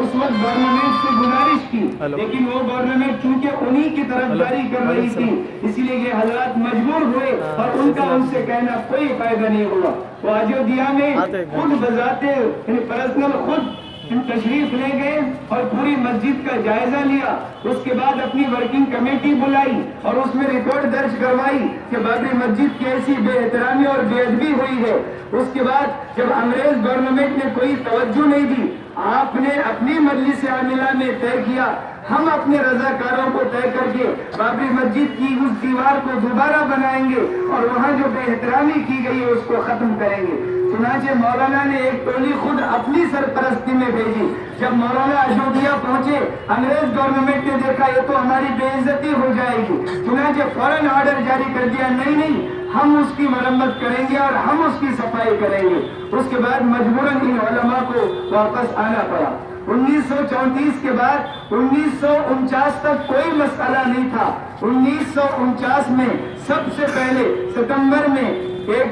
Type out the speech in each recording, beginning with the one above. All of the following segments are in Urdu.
اس وقت گورنمنٹ سے گزارش کی، لیکن وہ گورنمنٹ چونکہ انہی کی طرف جاری کر رہی تھی، اسی لیے یہ حضرات مجبور ہوئے اور ان کا ان سے کہنا کوئی فائدہ نہیں ہوا۔ وہ اجودھیا میں خود بذاتے پرسنل خود تشریف لے گئے اور پوری مسجد کا جائزہ لیا۔ اس کے بعد اپنی ورکنگ کمیٹی بلائی اور اس میں رپورٹ درج کروائی کہ بابری مسجد کی ایسی بے احترامی اور بے ادبی ہوئی ہے۔ اس کے بعد جب انگریز گورنمنٹ نے کوئی توجہ نہیں دی، آپ نے اپنی مجلس عاملہ میں طے کیا ہم اپنے رضاکاروں کو طے کر کے بابری مسجد کی اس دیوار کو دوبارہ بنائیں گے اور وہاں جو بے احترامی کی گئی ہے اس کو ختم کریں گے۔ چنانچہ مولانا نے ایک ٹولی خود اپنی سرپرستی میں بھیجی۔ جب مولانا اجودھیا پہنچے، انگریز گورنمنٹ نے دیکھا یہ تو ہماری بے عزتی ہو جائے گی، چنانچہ فوراً آرڈر جاری کر دیا، نہیں ہم اس کی مرمت کریں گے اور ہم اس کی صفائی کریں گے۔ اس کے بعد مجبوراً ان علماء کو واپس آنا پڑا۔ 1934 کے بعد 1949 تک کوئی مسئلہ نہیں تھا۔ 1949 میں سب سے پہلے ستمبر میں ایک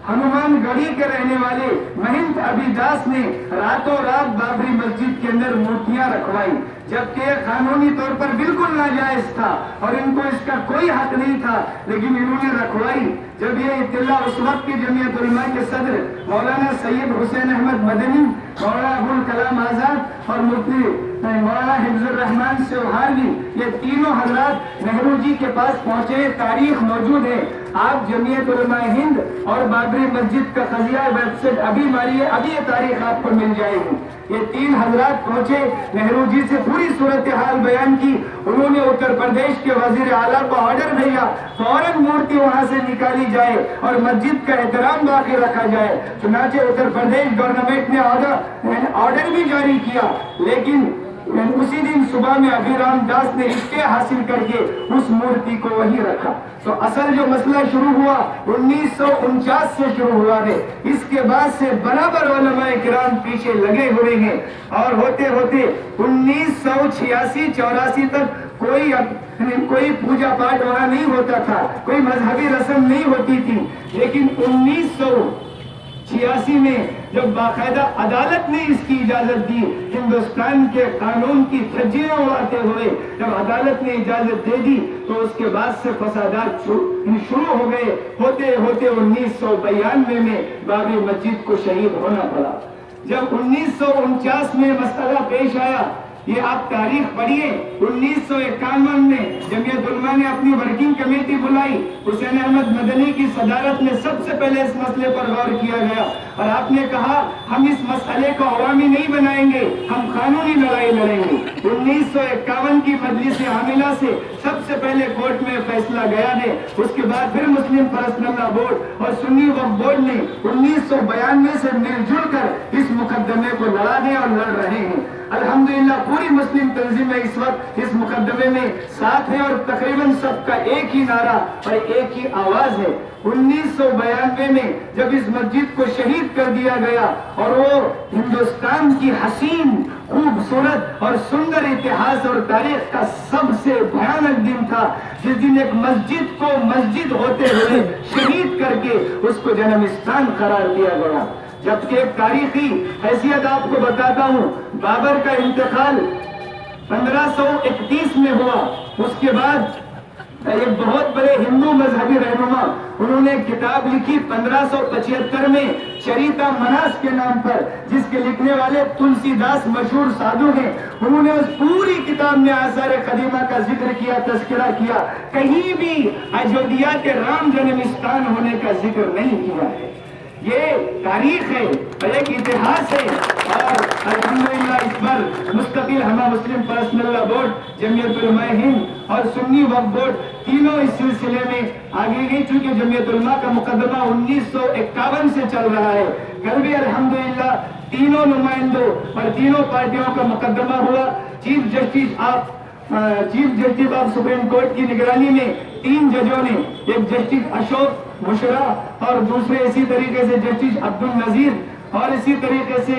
ہنومان گڑھی کے رہنے والے مہنت ابھی داس نے راتوں رات بابری مسجد کے اندر مورتیاں رکھوائی، جبکہ قانونی طور پر بالکل ناجائز تھا اور ان کو اس کا کوئی حق نہیں تھا، لیکن انہوں نے رکھوائی۔ جب یہ اطلاع اس وقت کی جمعیت علماء کے صدر مولانا سید حسین احمد مدنی، مولانا ابوالکلام آزاد اور مفتی مولانا حفظ الرحمان سوہاروی، یہ تینوں حضرات نہرو جی کے پاس پہنچے، تاریخ موجود ہے۔ آپ جمعیت علماء ہند اور بابری مسجد کا قضیہ ویب سائٹ ابھی ماریے، ابھی یہ تاریخ آپ کو مل جائے گی۔ یہ تین حضرات پہنچے، نہرو جی سے پوری صورتحال بیان کی۔ انہوں نے اتر پردیش کے وزیر اعلیٰ کو آرڈر بھیجا فوراً مورتی وہاں سے نکالی جائے اور مسجد کا احترام باقی رکھا جائے۔ چنانچہ اتر پردیش گورنمنٹ نے آرڈر بھی جاری کیا، لیکن اسی دن صبح میں ابھیرام داس نے اسٹے حاصل کر کے اس مورتی کو وہیں رکھا۔ تو اصل جو مسئلہ شروع ہوا 1949 سے شروع ہوا ہے، اس کے بعد سے برابر علماء کرام پیچھے لگے ہوئے ہیں اور ہوتے ہوتے 1986-84 تک کوئی پوجا پاٹ وہاں نہیں ہوتا تھا، کوئی مذہبی رسم نہیں ہوتی تھی، لیکن 1986 میں جب باقاعدہ عدالت نے اس کی اجازت دی، ہندوستان کے قانون کی دھجیاں اڑاتے ہوئے جب عدالت نے اجازت دے دی تو اس کے بعد سے فسادات شروع ہو گئے۔ ہوتے ہوتے 1992 میں بابری مسجد کو شہید ہونا پڑا۔ جب 1949 میں مسئلہ پیش آیا، یہ آپ تاریخ پڑھیے، 1951 میں جمعیت علماء نے اپنی ورکنگ کمیٹی بلائی، حسین احمد مدنی کی صدارت میں سب سے پہلے اس مسئلے پر غور کیا گیا اور آپ نے کہا ہم اس مسئلے کو عوامی نہیں بنائیں گے، ہم قانونی لڑائی لڑیں گے۔ 1951 کی مجلس عاملہ سے سب سے پہلے کورٹ میں فیصلہ گیا ہے، اس کے بعد پھر مسلم پرسنل لا بورڈ اور سنی وقف بورڈ نے 1992 سے مل جل کر اس مقدمے کو لڑا ہے اور لڑ رہے ہیں۔ الحمدللہ پوری مسلم تنظیمیں اس وقت اس مقدمے میں ساتھ ہیں اور تقریباً سب کا ایک ہی نعرہ اور ایک ہی آواز ہے۔ 1992 میں جب اس مسجد کو شہید کر دیا گیا اور وہ ہندوستان کی حسین، خوبصورت اور سندر اتہاس اور تاریخ کا سب سے بھیانک دن تھا، جس دن ایک مسجد کو مسجد ہوتے ہوئے شہید کر کے اس کو جنمستان قرار دیا گیا۔ جبکہ ایک تاریخی حیثیت آپ کو بتاتا ہوں، بابر کا انتقال 1531 میں ہوا۔ اس کے بعد ایک بہت بڑے ہندو مذہبی رہنما انہوں نے کتاب لکھی 1575 میں چریتا مناس کے نام پر، جس کے لکھنے والے تلسی داس مشہور سادھو ہیں۔ انہوں نے اس پوری کتاب میں آثار قدیمہ کا ذکر کیا، تذکرہ کیا، کہیں بھی اجودھیا کے رام جنمستان ہونے کا ذکر نہیں کیا ہے۔ یہ تاریخ ہے اور ایک اتہاس ہے اور الحمدللہ اس پر مستقل ہمارا مسلم پرسنل لا بورڈ، جمعیت علماء ہند اور سنی وقف بورڈ تینوں اس سلسلے میں آگے گئی، چونکہ جمعیت علماء کا مقدمہ 1951 سے چل رہا ہے۔ کل بھی الحمدللہ تینوں نمائندوں اور تینوں پارٹیوں کا مقدمہ ہوا۔ Chief justice of supreme court کی نگرانی میں 3 ججوں نے، ایک جسٹس اشوک مشرا اور دوسرے اسی طریقے سے جسٹس عبد النذیر اور اسی طریقے سے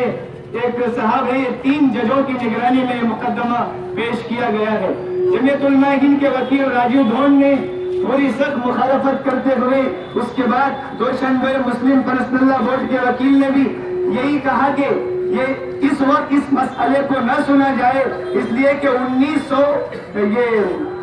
ایک صاحب ہے، 3 ججوں کی نگرانی میں مقدمہ پیش کیا گیا ہے۔ جمعیت علماء ہند کے وکیل راجیو دھون نے تھوڑی سخت مخالفت کرتے ہوئے اس کے بعد دوشنبے مسلم پرسنل لا بورڈ کے وکیل نے بھی یہی کہا کہ یہ اس وقت اس مسئلے کو نہ سنا جائے، اس لیے کہ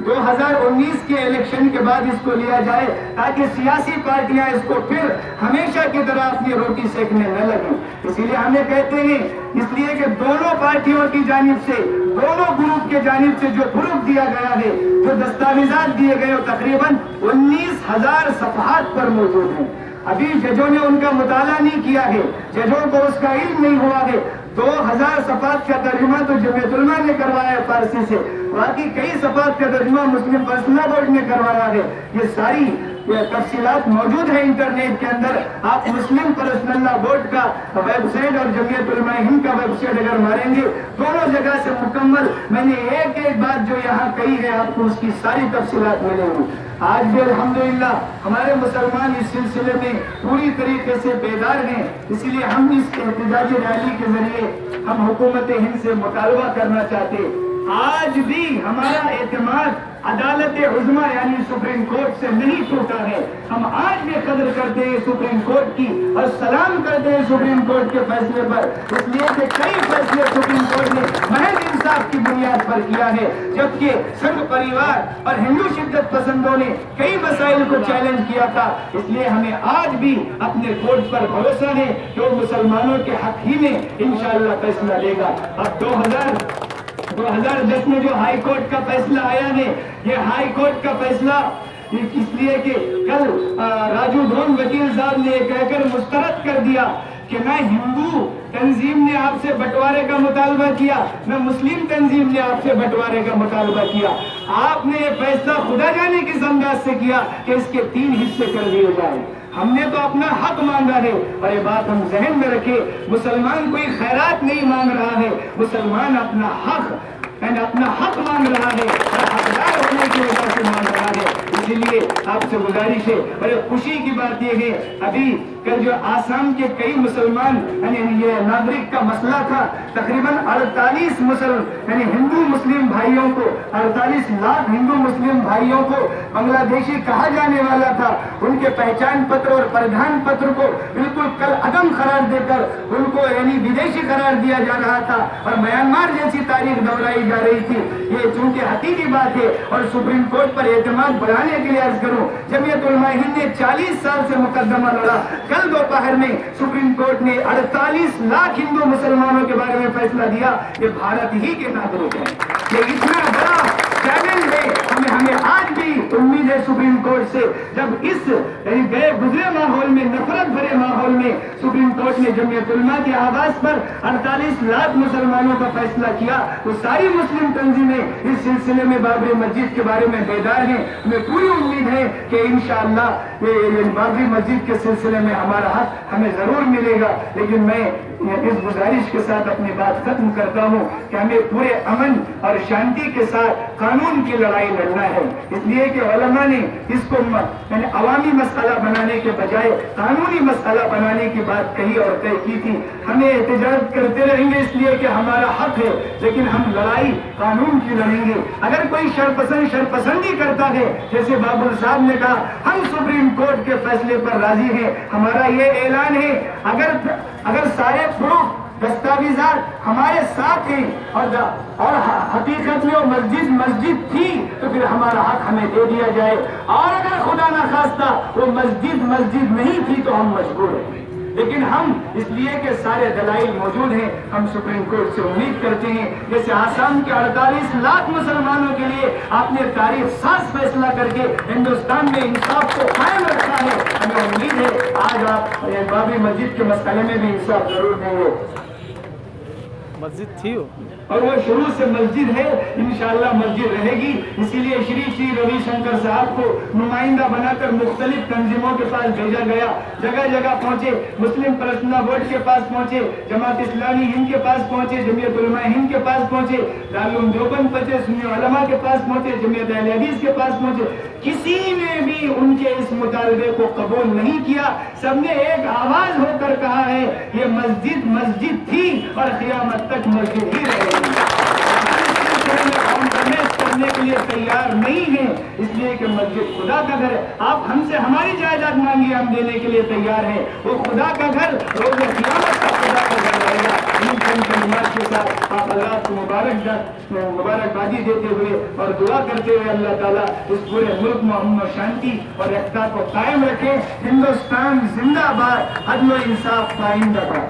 2019 کے الیکشن کے بعد اس کو لیا جائے تاکہ سیاسی پارٹیاں اس کو پھر ہمیشہ کی طرح اپنی روٹی سیکنے نہ لگیں۔ اسی لیے ہمیں کہتے ہیں، اس لیے کہ دونوں پارٹیوں کی جانب سے، دونوں گروپ کے جانب سے جو پروف دیا گیا ہے، جو دستاویزات دیے گئے، وہ تقریباً 19,000 صفحات پر موجود ہیں۔ ابھی ججوں نے ان کا مطالعہ نہیں کیا ہے، ججوں کو اس کا علم نہیں ہوا ہے۔ 2,000 صفحات کا ترجمہ تو جمعیت علماء نے کروایا ہے فارسی سے، باقی کئی صفحات کا ترجمہ مسلم پرسنل بورڈ نے کروایا ہے۔ یہ ساری تفصیلات موجود ہیں انٹرنیٹ کے اندر۔ آپ مسلم پرسنل بورڈ کا ویب سائٹ اور جمعیت علماء ہند کا ویب سائٹ اگر ماریں گے، دونوں جگہ سے مکمل میں نے ایک ایک بات جو یہاں کہی ہے آپ کو اس کی ساری تفصیلات ملیں گی۔ آج بھی الحمدللہ ہمارے مسلمان اس سلسلے میں پوری طریقے سے بیدار ہیں، اسی لیے ہم اس احتجاجی ریلی کے ذریعے ہم حکومت ہند سے مطالبہ کرنا چاہتے ہیں۔ آج بھی ہمارا اعتماد عدالت عظمیٰ یعنی سپریم کورٹ سے نہیں ٹوٹا ہے۔ ہم آج بھی قدر کرتے ہیں سپریم کورٹ کی اور سلام کرتے ہیں سپریم کورٹ کے فیصلے پر، اس لیے کہ کئی فیصلے سپریم کورٹ نے محض انصاف کی بنیاد پر کیا ہے، جبکہ سنگھ پریوار اور ہندو شدت پسندوں نے کئی مسائل کو چیلنج کیا تھا۔ اس لیے ہمیں آج بھی اپنے کورٹ پر بھروسہ ہے کہ وہ مسلمانوں کے حق ہی میں انشاءاللہ فیصلہ دے گا۔ اب 2010 میں جو ہائی کورٹ کا فیصلہ آیا ہے، یہ ہائی کورٹ کا فیصلہ اس لیے کہ کل راجو دھون وکیل صاحب نے کہہ کر مسترد کر دیا کہ نہ ہندو تنظیم نے آپ سے بٹوارے کا مطالبہ کیا، نہ مسلم تنظیم نے آپ سے بٹوارے کا مطالبہ کیا، آپ نے یہ فیصلہ خدا جانے کس انداز سے کیا کہ اس کے 3 حصے کر دیے جائیں۔ ہم نے تو اپنا حق مانگا ہے، اور یہ بات ہم ذہن میں رکھے، مسلمان کوئی خیرات نہیں مانگ رہا ہے، مسلمان اپنا حق مانگ رہا ہے اور حقدار ہونے کی وجہ سے مانگ رہا ہے۔ اسی لیے آپ سے گزارش ہے، بڑے خوشی کی بات یہ ہے، ابھی کل جو آسام کے کئی مسلمان یعنی یہ ناگرک کا مسئلہ تھا، تقریباً 48 یعنی ہندو مسلم بھائیوں کو، 48 لاکھ ہندو مسلم بھائیوں کو بنگلہ دیشی کہا جانے والا تھا، ان کے پہچان پتر اور پردھان پتر کو بالکل کل عدم قرار دے کر ان کو یعنی ودیشی قرار دیا جا رہا تھا، اور میانمار جیسی تاریخ دہرائی جا رہی تھی۔ یہ چونکہ حقیقی بات ہے، اور سپریم کورٹ پر اعتماد بڑھانے کے لیے عرض کروں، جمعیت علماء ہند نے 40 سال سے مقدمہ لڑا، کل دوپہر میں سپریم کورٹ نے 48 لاکھ ہندو مسلمانوں کے بارے میں فیصلہ دیا۔ یہ بھارت ہی کے ناگرک ہیں، یہ اتنا بڑا چیلنج ہے۔ ہمیں آج بھی امید ہے سپریم کورٹ سے، جب اس گئے گزرے ماحول میں، نفرت بھرے ماحول میں سپریم کورٹ نے جمعیت علماء کے آواز پر 48 لاکھ مسلمانوں کا فیصلہ کیا، تو ساری مسلم تنظیمیں اس سلسلے میں بابری مسجد کے بارے میں بیدار ہیں۔ ہمیں پوری امید ہے کہ انشاءاللہ بابری مسجد کے سلسلے میں ہمارا حق ہمیں ضرور ملے گا، لیکن میں اس گزارش کے ساتھ اپنی بات ختم کرتا ہوں کہ ہمیں پورے امن اور شانتی کے ساتھ قانون کی لڑائی لڑنا ہے، اس لیے کہ علماء نے اس کو یعنی عوامی مسئلہ بنانے کے بجائے قانونی مسئلہ بنانے کی بات کہی اور طے کی تھی۔ ہمیں احتجاج کرتے رہیں گے اس لیے کہ ہمارا حق ہے، لیکن ہم لڑائی قانون کی لڑیں گے۔ اگر کوئی شرپسندی کرتا ہے، جیسے بابر صاحب نے کہا، ہم سپریم کورٹ کے فیصلے پر راضی ہیں، ہمارا یہ اعلان ہے، اگر سارے پروف دستاویزات ہمارے ساتھ ہیں اور حقیقت میں وہ مسجد تھی تو پھر ہمارا حق ہمیں دے دیا جائے، اور اگر خدا نہ خواستہ وہ مسجد نہیں تھی تو ہم مجبور ہیں، لیکن ہم اس لیے کہ سارے دلائل موجود ہیں، ہم سپریم کورٹ سے امید کرتے ہیں، جیسے آسام کے 48 لاکھ مسلمانوں کے لیے آپ نے تاریخ ساز فیصلہ کر کے ہندوستان میں انصاف کو قائم رکھا ہے، ہمیں امید ہے آج آپ بابری مسجد کے مسئلے میں بھی انصاف ضرور دیں گے۔ مسجد تھی اور وہ شروع سے مسجد ہے، انشاءاللہ مسجد رہے گی، اسی لیے شری روی شنکر صاحب کو نمائندہ بنا کر مختلف تنظیموں کے پاس بھیجا گیا، جگہ جگہ پہنچے، مسلم پرسنل بورڈ کے پاس پہنچے، جماعت اسلامی ہند کے پاس پہنچے، جمعیت علماء ہند کے پاس پہنچے، دارالعلوم دیوبند پہنچے، سنی علماء کے پاس پہنچے، جمعیت اہل حدیث کے پاس پہنچے، کسی نے بھی ان کے اس مطالبے کو قبول نہیں کیا، سب نے ایک آواز ہو کر کہا ہے یہ مسجد تھی اور قیامت تک مسجد ہی رہے گی۔ کرنے کے لیے تیار نہیں ہیں، اس لیے کہ مسجد خدا کا گھر ہے، آپ ہم سے ہماری جائیداد مانگیے، ہم دینے کے لیے تیار ہیں، وہ خدا کا گھر روز قیامت کا خدا کا گھر ہے۔ انشاءاللہ ان کی نماز کے ساتھ آپ حضرات کو مبارکبادی دیتے ہوئے اور دعا کرتے ہوئے اللہ تعالیٰ اس پورے ملک میں امن و شانتی اور ایکتا کو قائم رکھے. ہندوستان زندہ باد، عدل و انصاف قائم رکھا.